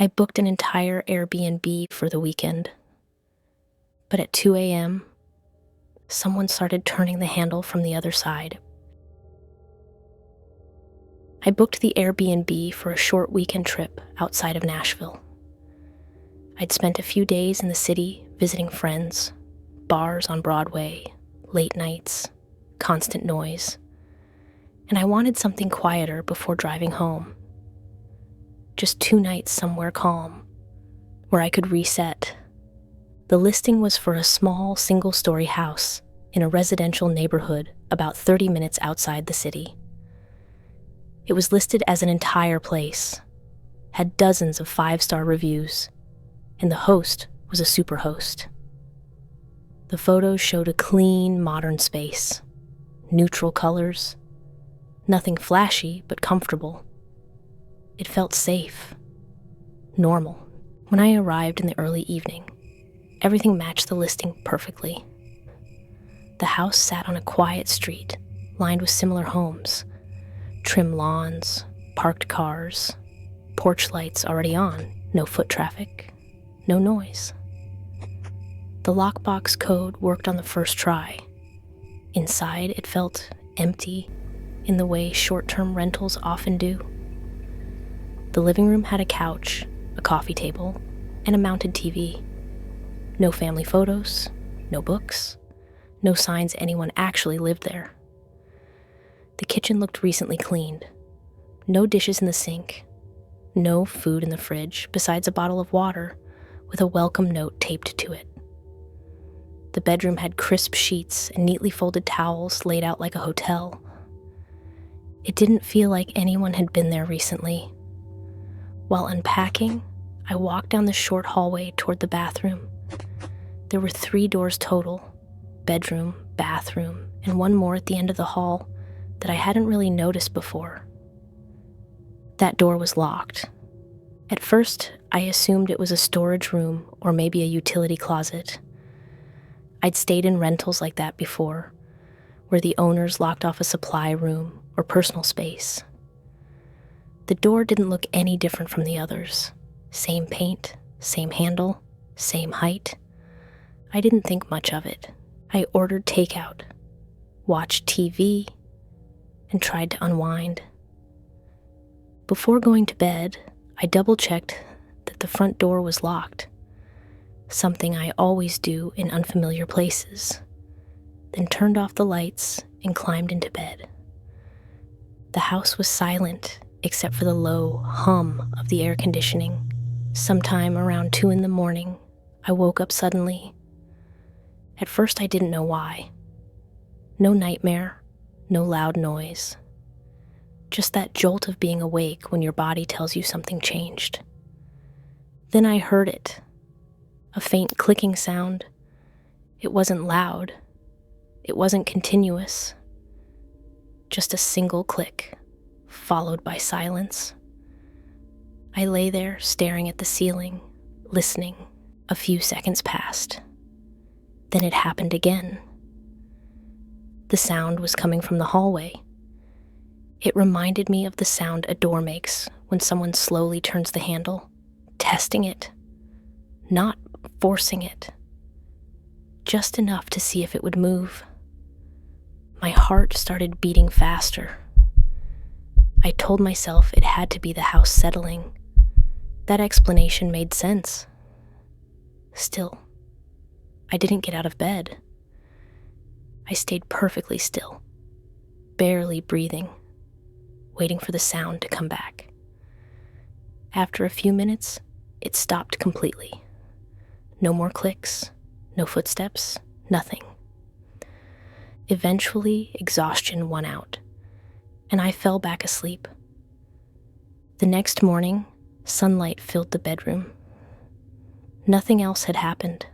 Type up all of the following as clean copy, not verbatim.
I booked an entire Airbnb for the weekend. But at 2 a.m., someone started turning the handle from the other side. I booked the Airbnb for a short weekend trip outside of Nashville. I'd spent a few days in the city visiting friends, bars on Broadway, late nights, constant noise, and I wanted something quieter before driving home. Just 2 nights somewhere calm, where I could reset. The listing was for a small single-story house in a residential neighborhood about 30 minutes outside the city. It was listed as an entire place, had dozens of 5-star reviews, and the host was a superhost. The photos showed a clean, modern space, neutral colors, nothing flashy but comfortable. It felt safe, normal. When I arrived in the early evening, everything matched the listing perfectly. The house sat on a quiet street, lined with similar homes, trim lawns, parked cars, porch lights already on, no foot traffic, no noise. The lockbox code worked on the first try. Inside, it felt empty in the way short-term rentals often do. The living room had a couch, a coffee table, and a mounted TV. No family photos, no books, no signs anyone actually lived there. The kitchen looked recently cleaned. No dishes in the sink, no food in the fridge besides a bottle of water with a welcome note taped to it. The bedroom had crisp sheets and neatly folded towels laid out like a hotel. It didn't feel like anyone had been there recently. While unpacking, I walked down the short hallway toward the bathroom. There were 3 doors total, bedroom, bathroom, and one more at the end of the hall that I hadn't really noticed before. That door was locked. At first, I assumed it was a storage room or maybe a utility closet. I'd stayed in rentals like that before, where the owners locked off a supply room or personal space. The door didn't look any different from the others. Same paint, same handle, same height. I didn't think much of it. I ordered takeout, watched TV, and tried to unwind. Before going to bed, I double-checked that the front door was locked, something I always do in unfamiliar places, then turned off the lights and climbed into bed. The house was silent except for the low hum of the air conditioning. Sometime around 2 a.m, I woke up suddenly. At first I didn't know why. No nightmare, no loud noise. Just that jolt of being awake when your body tells you something changed. Then I heard it. A faint clicking sound. It wasn't loud. It wasn't continuous. Just a single click, followed by silence. I lay there staring at the ceiling, listening. A few seconds passed. Then it happened again. The sound was coming from the hallway. It reminded me of the sound a door makes when someone slowly turns the handle, testing it, not forcing it, just enough to see if it would move. My heart started beating faster. I told myself it had to be the house settling. That explanation made sense. Still, I didn't get out of bed. I stayed perfectly still, barely breathing, waiting for the sound to come back. After a few minutes, it stopped completely. No more clicks, no footsteps, nothing. Eventually, exhaustion won out, and I fell back asleep. The next morning, sunlight filled the bedroom. Nothing else had happened.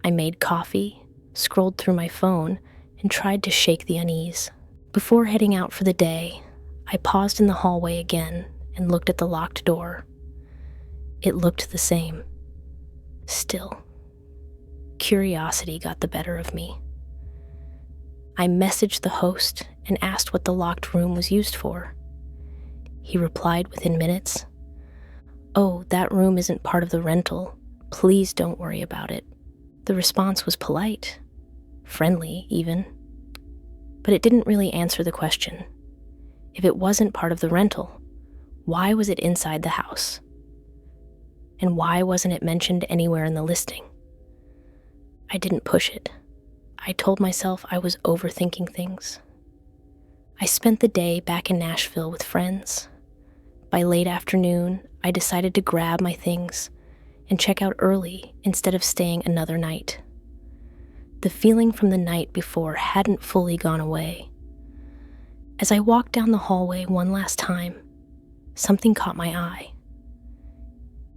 I made coffee, scrolled through my phone, and tried to shake the unease. Before heading out for the day, I paused in the hallway again and looked at the locked door. It looked the same. Still, curiosity got the better of me. I messaged the host and asked what the locked room was used for. He replied within minutes, "Oh, that room isn't part of the rental. Please don't worry about it." The response was polite, friendly even, but it didn't really answer the question. If it wasn't part of the rental, why was it inside the house? And why wasn't it mentioned anywhere in the listing? I didn't push it. I told myself I was overthinking things. I spent the day back in Nashville with friends. By late afternoon, I decided to grab my things and check out early instead of staying another night. The feeling from the night before hadn't fully gone away. As I walked down the hallway one last time, something caught my eye.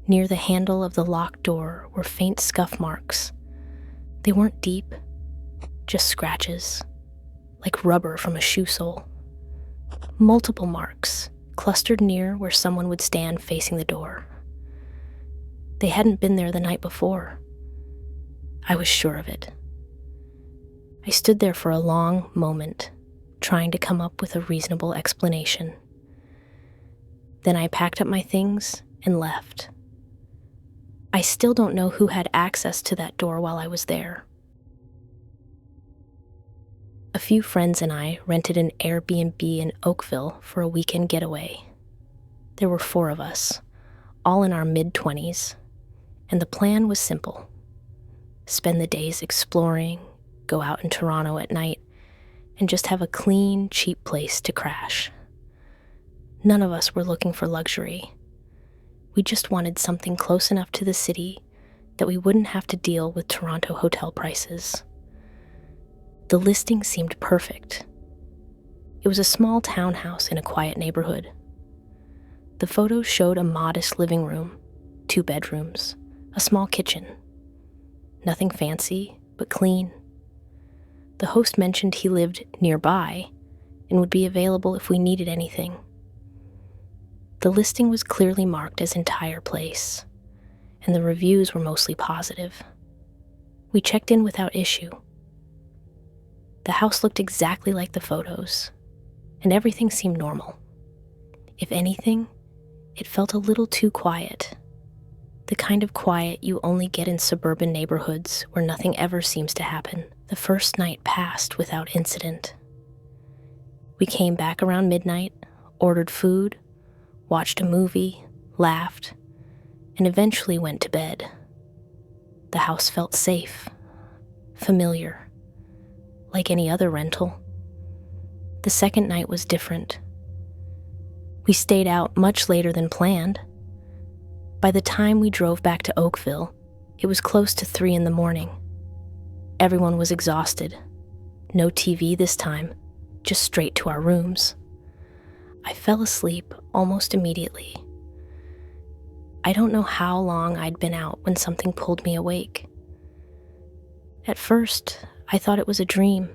Near the handle of the locked door were faint scuff marks. They weren't deep, just scratches, like rubber from a shoe sole. Multiple marks, clustered near where someone would stand facing the door. They hadn't been there the night before. I was sure of it. I stood there for a long moment, trying to come up with a reasonable explanation. Then I packed up my things and left. I still don't know who had access to that door while I was there. A few friends and I rented an Airbnb in Oakville for a weekend getaway. There were 4 of us, all in our mid-20s, and the plan was simple. Spend the days exploring, go out in Toronto at night, and just have a clean, cheap place to crash. None of us were looking for luxury. We just wanted something close enough to the city that we wouldn't have to deal with Toronto hotel prices. The listing seemed perfect. It was a small townhouse in a quiet neighborhood. The photos showed a modest living room, 2 bedrooms, a small kitchen. Nothing fancy, but clean. The host mentioned he lived nearby and would be available if we needed anything. The listing was clearly marked as entire place, and the reviews were mostly positive. We checked in without issue. The house looked exactly like the photos, and everything seemed normal. If anything, it felt a little too quiet. The kind of quiet you only get in suburban neighborhoods where nothing ever seems to happen. The first night passed without incident. We came back around midnight, ordered food, watched a movie, laughed, and eventually went to bed. The house felt safe, familiar, like any other rental. The second night was different. We stayed out much later than planned. By the time we drove back to Oakville, it was close to 3 a.m. Everyone was exhausted. No TV this time, just straight to our rooms. I fell asleep almost immediately. I don't know how long I'd been out when something pulled me awake. At first, I thought it was a dream.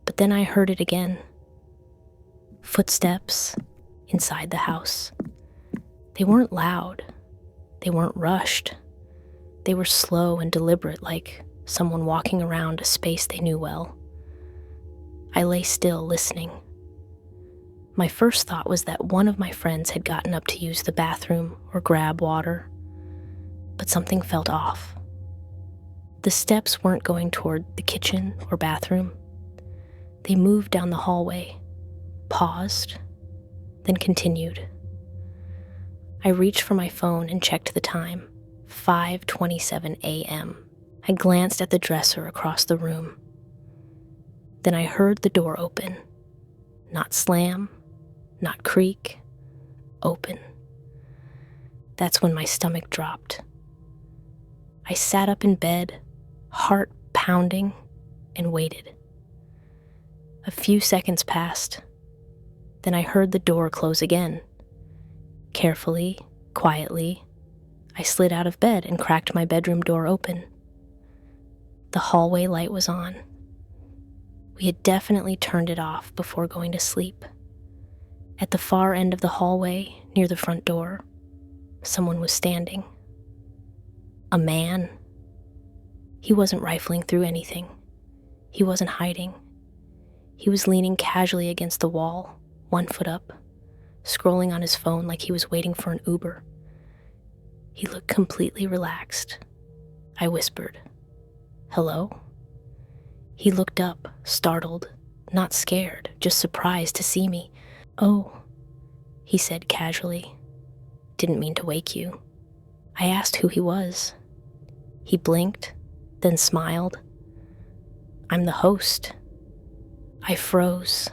But then I heard it again. Footsteps inside the house. They weren't loud. They weren't rushed. They were slow and deliberate, like someone walking around a space they knew well. I lay still, listening. My first thought was that one of my friends had gotten up to use the bathroom or grab water, but something felt off. The steps weren't going toward the kitchen or bathroom. They moved down the hallway, paused, then continued. I reached for my phone and checked the time, 5:27 a.m. I glanced at the dresser across the room. Then I heard the door open. Not slam, not creak, open. That's when my stomach dropped. I sat up in bed, heart pounding, and waited. A few seconds passed. Then I heard the door close again. Carefully, quietly, I slid out of bed and cracked my bedroom door open. The hallway light was on. We had definitely turned it off before going to sleep. At the far end of the hallway, near the front door, someone was standing. A man. He wasn't rifling through anything. He wasn't hiding. He was leaning casually against the wall, one foot up, scrolling on his phone like he was waiting for an Uber. He looked completely relaxed. I whispered, "Hello?" He looked up, startled, not scared, just surprised to see me. "Oh," he said casually. "Didn't mean to wake you." I asked who he was. He blinked, then smiled. "I'm the host." I froze.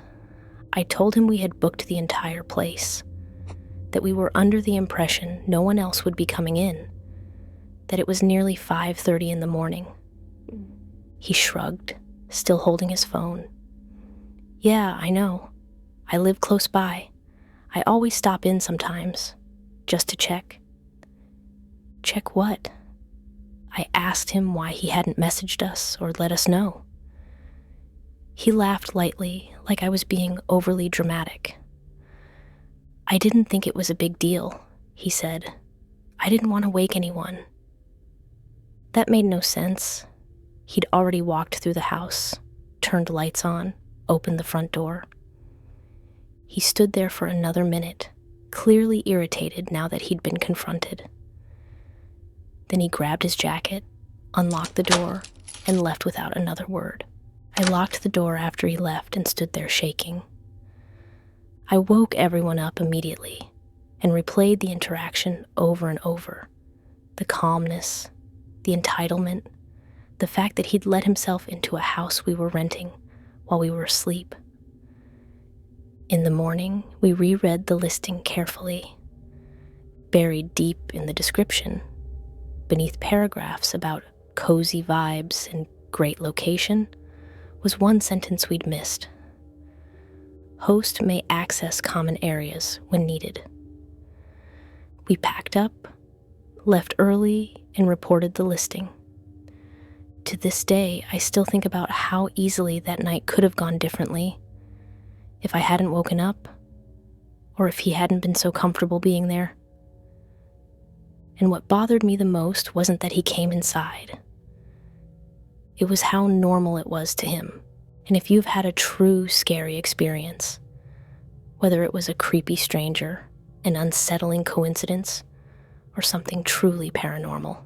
I told him we had booked the entire place, that we were under the impression no one else would be coming in, that it was nearly 5:30 in the morning. He shrugged, still holding his phone. "Yeah, I know. I live close by. I always stop in sometimes, just to check." "Check what?" I asked him why he hadn't messaged us or let us know. He laughed lightly, like I was being overly dramatic. "I didn't think it was a big deal," he said. "I didn't want to wake anyone." That made no sense. He'd already walked through the house, turned lights on, opened the front door. He stood there for another minute, clearly irritated now that he'd been confronted. Then he grabbed his jacket, unlocked the door, and left without another word. I locked the door after he left and stood there shaking. I woke everyone up immediately and replayed the interaction over and over. The calmness, the entitlement, the fact that he'd let himself into a house we were renting while we were asleep. In the morning, we reread the listing carefully. Buried deep in the description, beneath paragraphs about cozy vibes and great location, was one sentence we'd missed. Host may access common areas when needed. We packed up, left early, and reported the listing. To this day, I still think about how easily that night could have gone differently if I hadn't woken up, or if he hadn't been so comfortable being there. And what bothered me the most wasn't that he came inside. It was how normal it was to him. And if you've had a true scary experience, whether it was a creepy stranger, an unsettling coincidence, or something truly paranormal,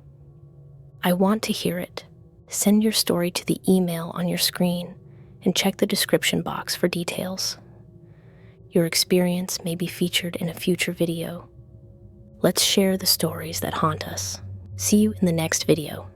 I want to hear it. Send your story to the email on your screen and check the description box for details. Your experience may be featured in a future video. Let's share the stories that haunt us. See you in the next video.